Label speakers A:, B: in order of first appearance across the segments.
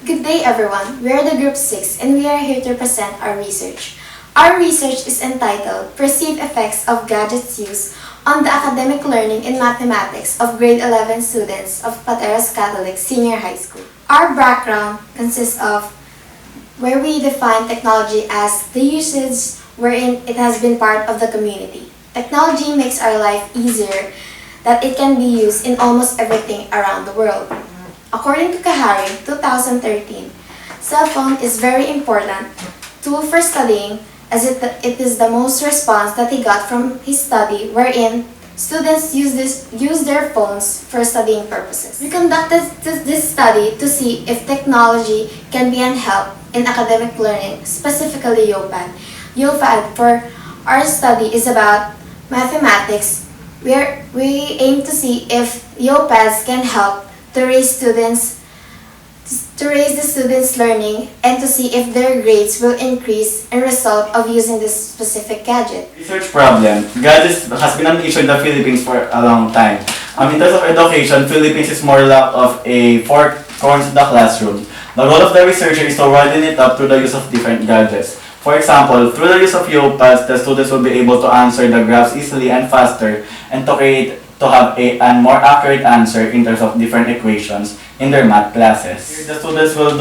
A: Good day everyone, we are the Group 6 and we are here to present our research. Our research is entitled Perceived Effects of Gadgets Use on the Academic Learning in Mathematics of Grade 11 students of Pateros Catholic Senior High School. Our background consists of where we define technology as the usage wherein it has been part of the community. Technology makes our life easier that it can be used in almost everything around the world. According to Kahari, 2013, cell phone is very important tool for studying as it is the most response that he got from his study wherein students use their phones for studying purposes. We conducted this study to see if technology can be an help in academic learning, specifically YOPAD. YOPAD for our study is about mathematics. We aim to see if YOPADs can help to raise the students' learning and to see if their grades will increase as a result of using this specific gadget.
B: Research problem. Gadgets has been an issue in the Philippines for a long time. In terms of education, Philippines is more lack of a four corners in the classroom. The goal of the researcher is to widen it up through the use of different gadgets. For example, through the use of YOPADs, the students will be able to answer the graphs easily and faster and to have a more accurate answer in terms of different equations in their math classes. The students will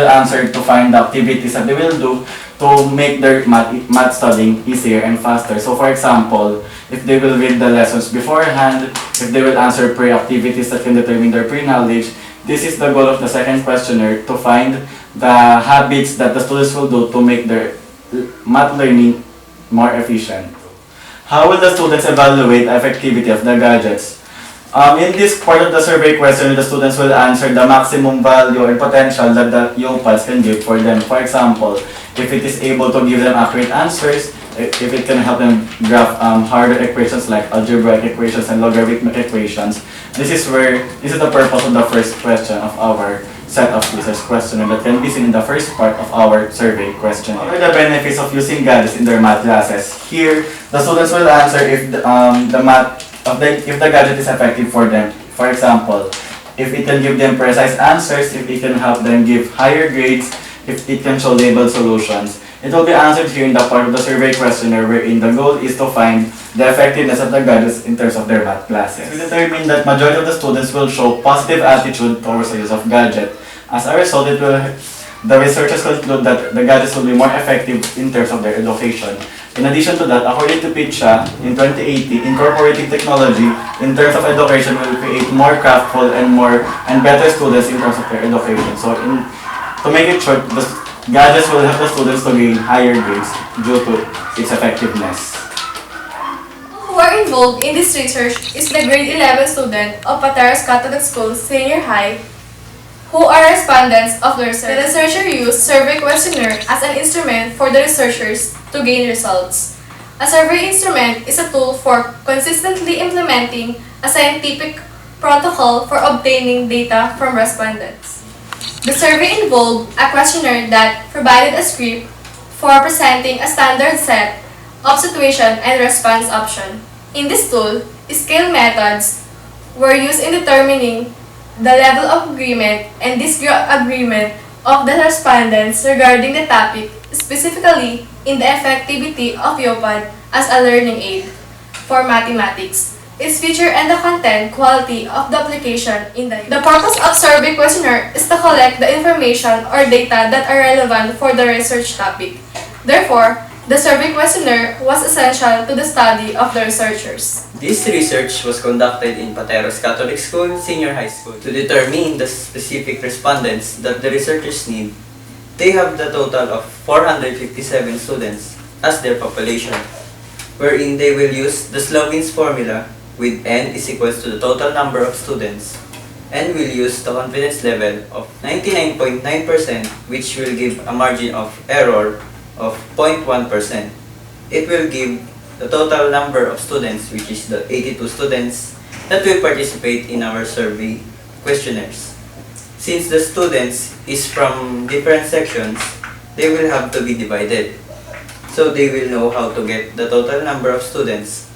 B: answer to find the activities that they will do to make their math studying easier and faster. So for example, if they will read the lessons beforehand, if they will answer pre-activities that can determine their pre-knowledge, this is the goal of the second questionnaire, to find the habits that the students will do to make their math learning more efficient. How will the students evaluate the effectivity of the gadgets? In this part of the survey question, the students will answer the maximum value and potential that the YOPADs can give for them. For example, if it is able to give them accurate answers, if it can help them graph harder equations like algebraic equations and logarithmic equations. This is the purpose of the first question of our set of research questionnaire that can be seen in the first part of our survey question. What are the benefits of using gadgets in their math classes? Here, the students will answer if if the gadget is effective for them. For example, if it can give them precise answers, if it can help them give higher grades, if it can show labeled solutions. It will be answered here in the part of the survey questionnaire wherein the goal is to find the effectiveness of the gadgets in terms of their math classes. We determine that majority of the students will show positive attitude towards the use of gadget. As a result, the researchers conclude that the gadgets will be more effective in terms of their education. In addition to that, according to PITSA, in 2018, incorporating technology in terms of education will create more craftful and better students in terms of their education. So, to make it short, the gadgets will help the students to gain higher grades due to its effectiveness.
C: Who are involved in this research is the grade 11 student of Pateros Catholic School Senior High, who are respondents of the research. The researcher used survey questionnaire as an instrument for the researchers to gain results. A survey instrument is a tool for consistently implementing a scientific protocol for obtaining data from respondents. The survey involved a questionnaire that provided a script for presenting a standard set of situation and response option. In this tool, scale methods were used in determining the level of agreement and disagreement of the respondents regarding the topic, specifically in the effectivity of YOPAD as a learning aid for mathematics, its feature and the content quality of the application in the purpose of survey questionnaire is to collect the information or data that are relevant for the research topic. Therefore, the survey questionnaire was essential to the study of the researchers.
D: This research was conducted in Pateros Catholic School Senior High School. To determine the specific respondents that the researchers need, they have the total of 457 students as their population, wherein they will use the Slogin's formula with n is equals to the total number of students, and will use the confidence level of 99.9%, which will give a margin of error of 0.1%. It will give the total number of students, which is the 82 students that will participate in our survey questionnaires. Since the students is from different sections, they will have to be divided. So they will know how to get the total number of students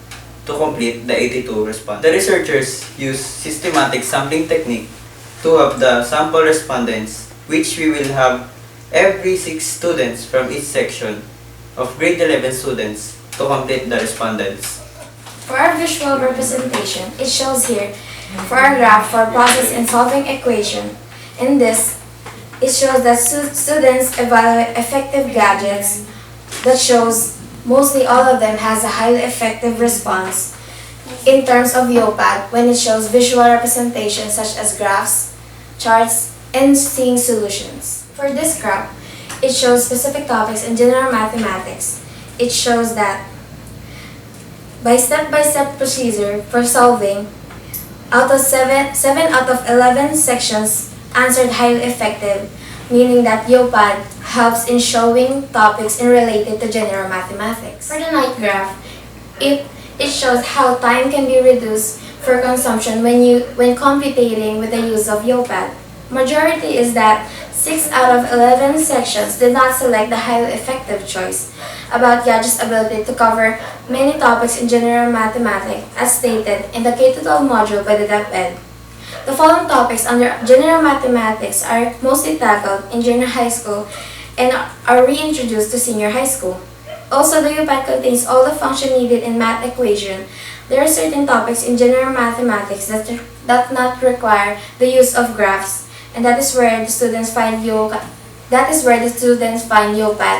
D: to complete the 82 response. The researchers use systematic sampling technique to have the sample respondents which we will have every 6 students from each section of grade 11 students to complete the respondents.
A: For our visual representation, it shows here for our graph for process in solving equation. In this, it shows that students evaluate effective gadgets that shows mostly all of them has a highly effective response in terms of YOPAD when it shows visual representation such as graphs, charts, and seeing solutions. For this graph, it shows specific topics in general mathematics. It shows that by step-by-step procedure for solving, out of 7 out of 11 sections answered highly effective, meaning that YOPAD helps in showing topics related to general mathematics. For the night graph, it shows how time can be reduced for consumption when computing with the use of YOPAD. Majority is that 6 out of 11 sections did not select the highly effective choice about Gadget's ability to cover many topics in general mathematics as stated in the K-12 module by the DepEd. The following topics under general mathematics are mostly tackled in junior high school and are reintroduced to senior high school. Also, the UPAD contains all the functions needed in math equation. There are certain topics in general mathematics that not require the use of graphs, and that is where the students find YOPAD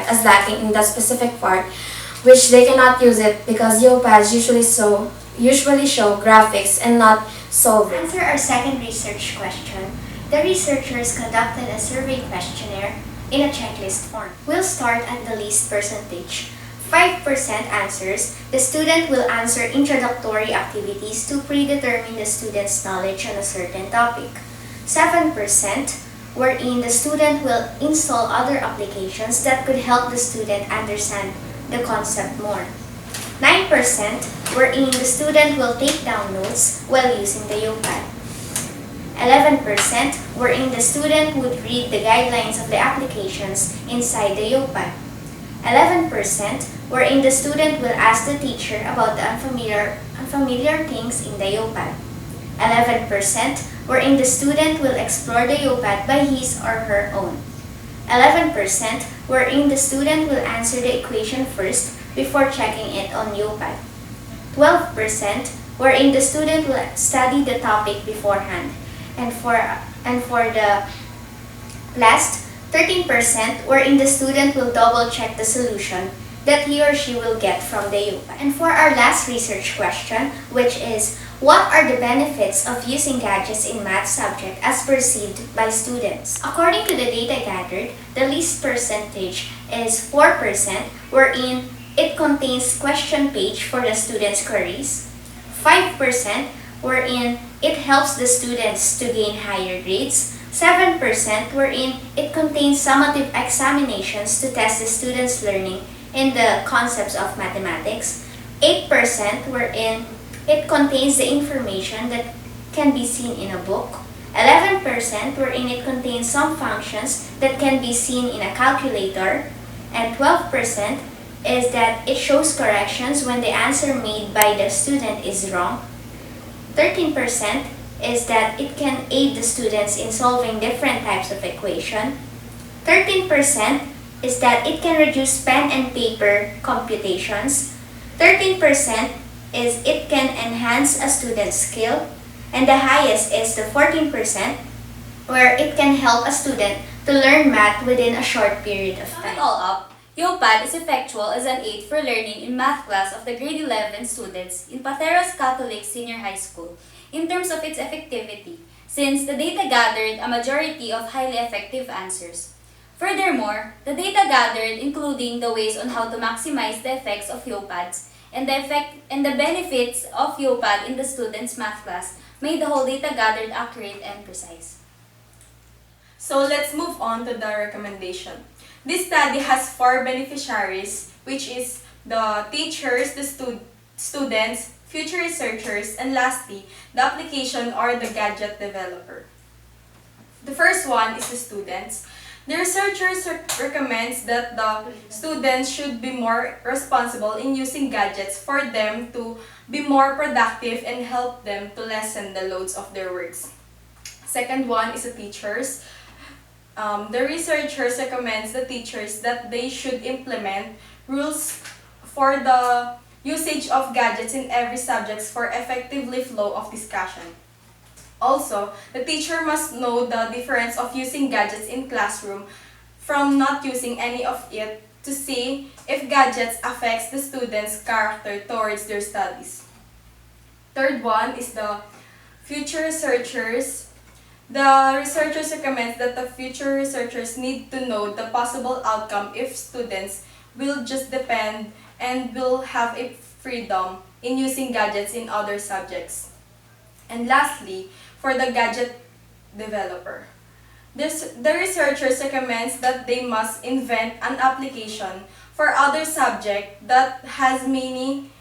A: as lacking in that specific part, which they cannot use it because YOPADs usually show graphics and not solve
E: To
A: it.
E: answer our second research question, the researchers conducted a survey questionnaire in a checklist form. We'll start at the least percentage. 5% answers, the student will answer introductory activities to predetermine the student's knowledge on a certain topic. 7%, wherein the student will install other applications that could help the student understand the concept more. 9%, wherein the student will take down notes while using the YOPAD. 11%, wherein the student would read the guidelines of the applications inside the YOPAD. 11%, wherein the student will ask the teacher about the unfamiliar things in the YOPAD. 11%, wherein the student will explore the YOPAD by his or her own. 11%, wherein the student will answer the equation first before checking it on YOPAD. 12%, wherein the student will study the topic beforehand. And for the last 13%, wherein the student will double check the solution that he or she will get from the YOPAD. And for our last research question, which is, what are the benefits of using gadgets in math subject as perceived by students? According to the data gathered, the least percentage is 4%, wherein it contains question page for the students' queries. 5%, wherein it helps the students to gain higher grades. 7%, wherein it contains summative examinations to test the students' learning in the concepts of mathematics. 8%, wherein it contains the information that can be seen in a book. 11%, wherein it contains some functions that can be seen in a calculator. And 12% is that it shows corrections when the answer made by the student is wrong. 13% is that it can aid the students in solving different types of equation. 13% is that it can reduce pen and paper computations. 13% is it can enhance a student's skill. And the highest is the 14%, where it can help a student to learn math within a short period of
F: To sum
E: time.
F: it all up, YOPAD is effectual as an aid for learning in math class of the grade 11 students in Pateros Catholic Senior High School in terms of its effectivity, since the data gathered a majority of highly effective answers. Furthermore, the data gathered including the ways on how to maximize the effects of YOPADs and the benefits of YOPAD in the students' math class made the whole data gathered accurate and precise.
C: So let's move on to the recommendation. This study has 4 beneficiaries, which is the teachers, the students, future researchers, and lastly, the application or the gadget developer. The first one is the students. The researchers recommends that the students should be more responsible in using gadgets for them to be more productive and help them to lessen the loads of their works. Second one is the teachers. the researchers recommends the teachers that they should implement rules for the usage of gadgets in every subject for effectively flow of discussion. Also, the teacher must know the difference of using gadgets in classroom from not using any of it to see if gadgets affects the students' character towards their studies. Third one is the future researchers. The researchers recommend that the future researchers need to know the possible outcome if students will just depend and will have a freedom in using gadgets in other subjects. And lastly, for the gadget developer. The researchers recommends that they must invent an application for other subject that has many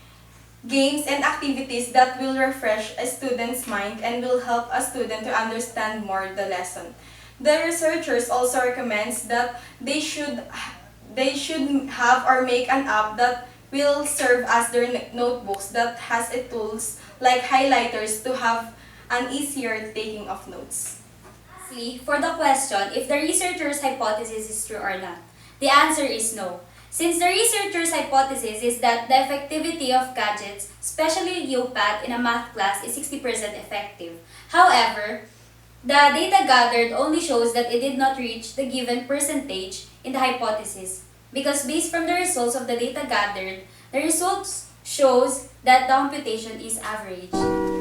C: games and activities that will refresh a student's mind and will help a student to understand more the lesson. The researchers also recommends that they should have or make an app that will serve as their notebooks that has a tools like highlighters to have an easier taking of notes.
F: Lastly, for the question if the researcher's hypothesis is true or not, the answer is no. Since the researcher's hypothesis is that the effectivity of gadgets, especially UPAD in a math class, is 60% effective. However, the data gathered only shows that it did not reach the given percentage in the hypothesis because based from the results of the data gathered, the results shows that the computation is average.